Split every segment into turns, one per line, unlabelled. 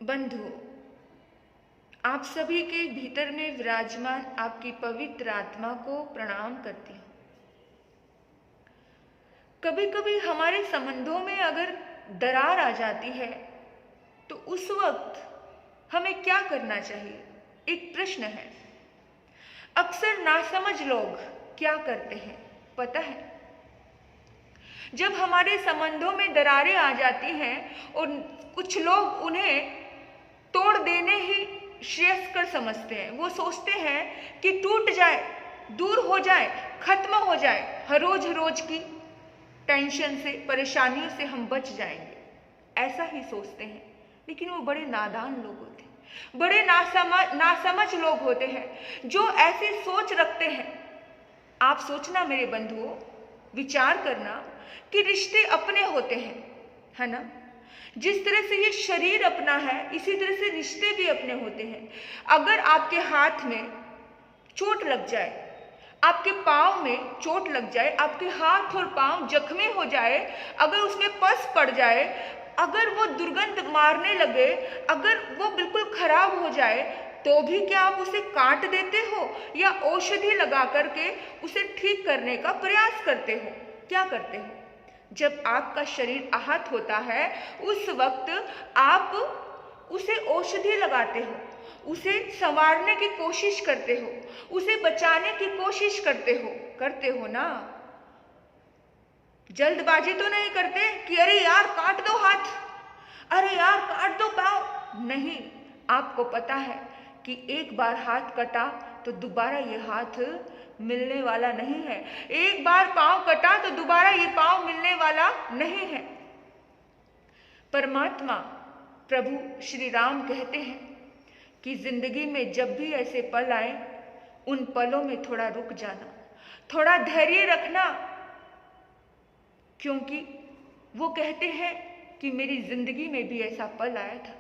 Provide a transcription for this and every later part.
बंधुओं, आप सभी के भीतर में विराजमान आपकी पवित्र आत्मा को प्रणाम करती हूँ। कभी कभी हमारे संबंधों में अगर दरार आ जाती है तो उस वक्त हमें क्या करना चाहिए, एक प्रश्न है। अक्सर नासमझ लोग क्या करते हैं पता है? जब हमारे संबंधों में दरारें आ जाती हैं और कुछ लोग उन्हें तोड़ देने ही श्रेयस्कर समझते हैं। वो सोचते हैं कि टूट जाए, दूर हो जाए, खत्म हो जाए, हर रोज की टेंशन से, परेशानियों से हम बच जाएंगे, ऐसा ही सोचते हैं। लेकिन वो बड़े नादान लोग होते हैं, बड़े नासमझ लोग होते हैं जो ऐसी सोच रखते हैं। आप सोचना मेरे बंधुओं, विचार करना कि रिश्ते अपने होते हैं, है ना? जिस तरह से ये शरीर अपना है, इसी तरह से रिश्ते भी अपने होते हैं। अगर आपके हाथ में चोट लग जाए, आपके पाँव में चोट लग जाए, आपके हाथ और पाँव जख्मी हो जाए, अगर उसमें पस पड़ जाए, अगर वो दुर्गंध मारने लगे, अगर वो बिल्कुल खराब हो जाए, तो भी क्या आप उसे काट देते हो या औषधि लगा करके उसे ठीक करने का प्रयास करते हो? क्या करते हो? जब आपका शरीर आहत होता है, उस वक्त आप उसे औषधि लगाते हो, उसे संवारने की कोशिश करते हो, उसे बचाने की कोशिश करते हो ना? जल्दबाजी तो नहीं करते कि अरे यार काट दो हाथ, अरे यार काट दो पाँव। नहीं, आपको पता है कि एक बार हाथ कटा तो दोबारा ये हाथ मिलने वाला नहीं है, एक बार पाँव कटा तो दोबारा ये पाँव मिलने वाला नहीं है। परमात्मा प्रभु श्री राम कहते हैं कि जिंदगी में जब भी ऐसे पल आए, उन पलों में थोड़ा रुक जाना, थोड़ा धैर्य रखना, क्योंकि वो कहते हैं कि मेरी जिंदगी में भी ऐसा पल आया था।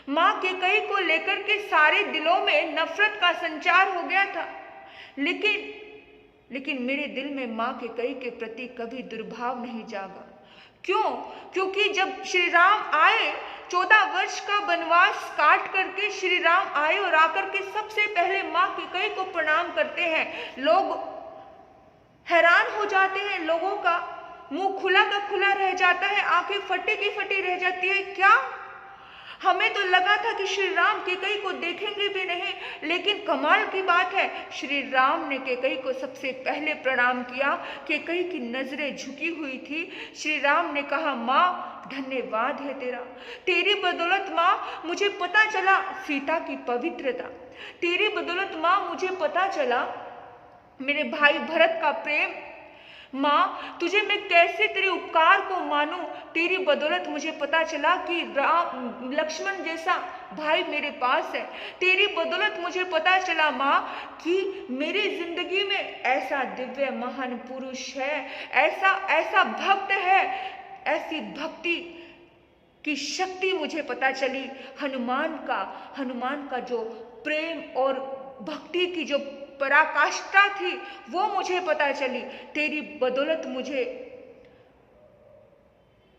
माँ कैकेयी को लेकर के सारे दिलों में नफरत का संचार हो गया था, लेकिन मेरे दिल में माँ कैकेयी के प्रति कभी दुर्भाव नहीं जागा। क्यों? क्योंकि जब श्री राम आए, 14 वर्ष का वनवास काट करके श्री राम आए और आकर के सबसे पहले माँ कैकेयी को प्रणाम करते हैं। लोग हैरान हो जाते हैं, लोगों का मुंह खुला का खुला रह जाता है, आंखें फटी की फटी रह जाती है। क्या? हमें तो लगा था कि श्री राम कैकेयी को देखेंगे भी नहीं, लेकिन कमाल की बात है, श्री राम ने कैकेयी को सबसे पहले प्रणाम किया। कैकेयी की नजरें झुकी हुई थी। श्री राम ने कहा, माँ धन्यवाद है तेरा, तेरी बदौलत माँ मुझे पता चला सीता की पवित्रता, तेरी बदौलत माँ मुझे पता चला मेरे भाई भरत का प्रेम। माँ तुझे मैं कैसे तेरे उपकार को मानूं, तेरी बदौलत मुझे पता चला कि राम लक्ष्मण जैसा भाई मेरे पास है, तेरी बदौलत मुझे पता चला माँ कि मेरी जिंदगी में ऐसा दिव्य महान पुरुष है, ऐसा भक्त है, ऐसी भक्ति की शक्ति मुझे पता चली। हनुमान का जो प्रेम और भक्ति की जो पराकाष्ठा थी वो मुझे पता चली। तेरी बदौलत मुझे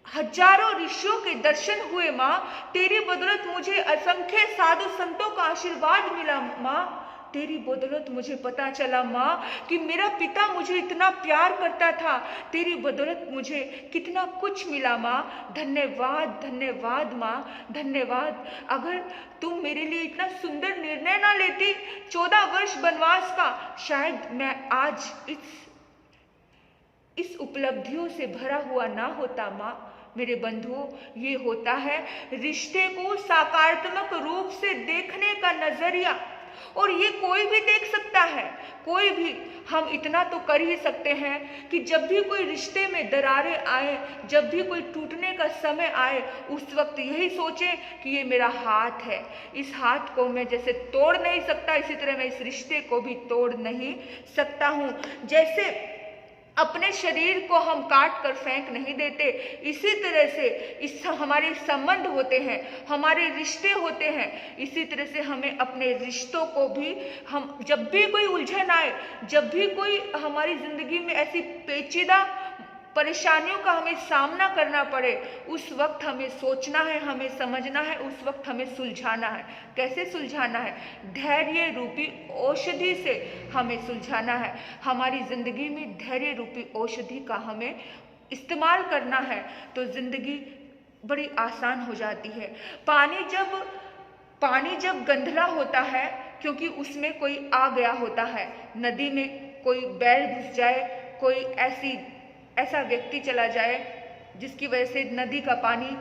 हजारों ऋषियों के दर्शन हुए माँ, तेरी बदौलत मुझे असंख्य साधु संतों का आशीर्वाद मिला माँ, तेरी बदौलत मुझे पता चला माँ कि मेरा पिता मुझे इतना प्यार करता था, तेरी बदौलत मुझे कितना कुछ मिला माँ। धन्यवाद धन्यवाद माँ, धन्यवाद। अगर तुम मेरे लिए इतना सुंदर निर्णय ना लेती 14 वर्ष वनवास का, शायद मैं आज इस उपलब्धियों से भरा हुआ ना होता माँ। मेरे बंधुओं, ये होता है रिश्ते को सकारात्मक रूप से देखने का नजरिया, और ये कोई भी देख सकता है, कोई भी। हम इतना तो कर ही सकते हैं कि जब भी कोई रिश्ते में दरारें आए, जब भी कोई टूटने का समय आए, उस वक्त यही सोचें कि ये मेरा हाथ है, इस हाथ को मैं जैसे तोड़ नहीं सकता, इसी तरह मैं इस रिश्ते को भी तोड़ नहीं सकता हूँ। जैसे अपने शरीर को हम काट कर फेंक नहीं देते, इसी तरह से हमारे संबंध होते हैं, हमारे रिश्ते होते हैं। इसी तरह से हमें अपने रिश्तों को भी, हम जब भी कोई उलझन आए, जब भी कोई हमारी जिंदगी में ऐसी पेचीदा परेशानियों का हमें सामना करना पड़े, उस वक्त हमें सोचना है, हमें समझना है, उस वक्त हमें सुलझाना है। कैसे सुलझाना है? धैर्य रूपी औषधि से हमें सुलझाना है। हमारी जिंदगी में धैर्य रूपी औषधि का हमें इस्तेमाल करना है तो जिंदगी बड़ी आसान हो जाती है। पानी जब गंधला होता है, क्योंकि उसमें कोई आ गया होता है, नदी में कोई बैल घुस जाए, कोई ऐसा व्यक्ति चला जाए जिसकी वजह से नदी का पानी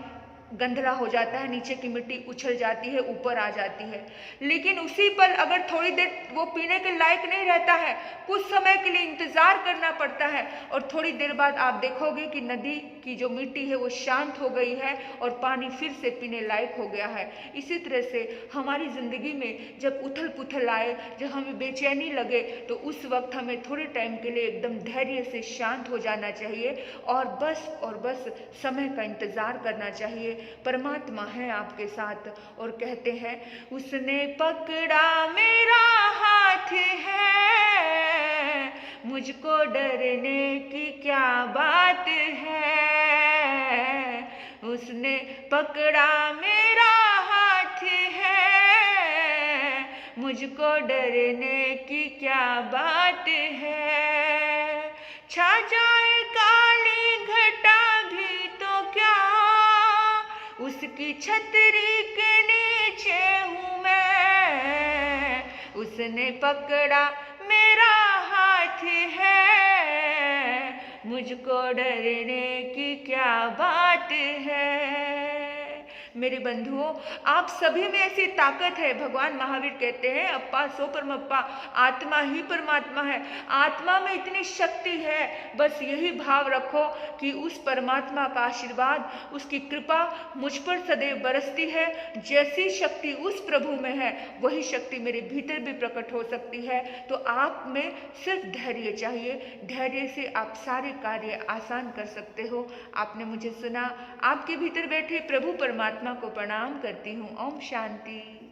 गंधला हो जाता है, नीचे की मिट्टी उछल जाती है, ऊपर आ जाती है। लेकिन उसी पर अगर थोड़ी देर वो पीने के लायक नहीं रहता है, कुछ समय के लिए इंतजार करना पड़ता है और थोड़ी देर बाद आप देखोगे कि नदी की जो मिट्टी है वो शांत हो गई है और पानी फिर से पीने लायक हो गया है। इसी तरह से हमारी जिंदगी में जब उथल पुथल आए, जब हमें बेचैनी लगे, तो उस वक्त हमें थोड़े टाइम के लिए एकदम धैर्य से शांत हो जाना चाहिए और बस समय का इंतजार करना चाहिए। परमात्मा है आपके साथ और कहते हैं, उसने पकड़ा मेरा हाथ है, मुझको डरने की क्या बात है। उसने पकड़ा मेरा हाथ है, मुझको डरने की क्या बात है। छा जाए काली घटा भी तो क्या, उसकी छतरी के नीचे हूँ मैं। उसने पकड़ा मेरा हाथ है, मुझको डरने की क्या बात है। मेरे बंधुओं, आप सभी में ऐसी ताकत है। भगवान महावीर कहते हैं, अप्पा सो परमप्पा, आत्मा ही परमात्मा है। आत्मा में इतनी शक्ति है, बस यही भाव रखो कि उस परमात्मा का आशीर्वाद, उसकी कृपा मुझ पर सदैव बरसती है। जैसी शक्ति उस प्रभु में है, वही शक्ति मेरे भीतर भी प्रकट हो सकती है। तो आप में सिर्फ धैर्य चाहिए, धैर्य से आप सारे कार्य आसान कर सकते हो। आपने मुझे सुना, आपके भीतर बैठे प्रभु परमात्मा को प्रणाम करती हूँ। ओम शांति।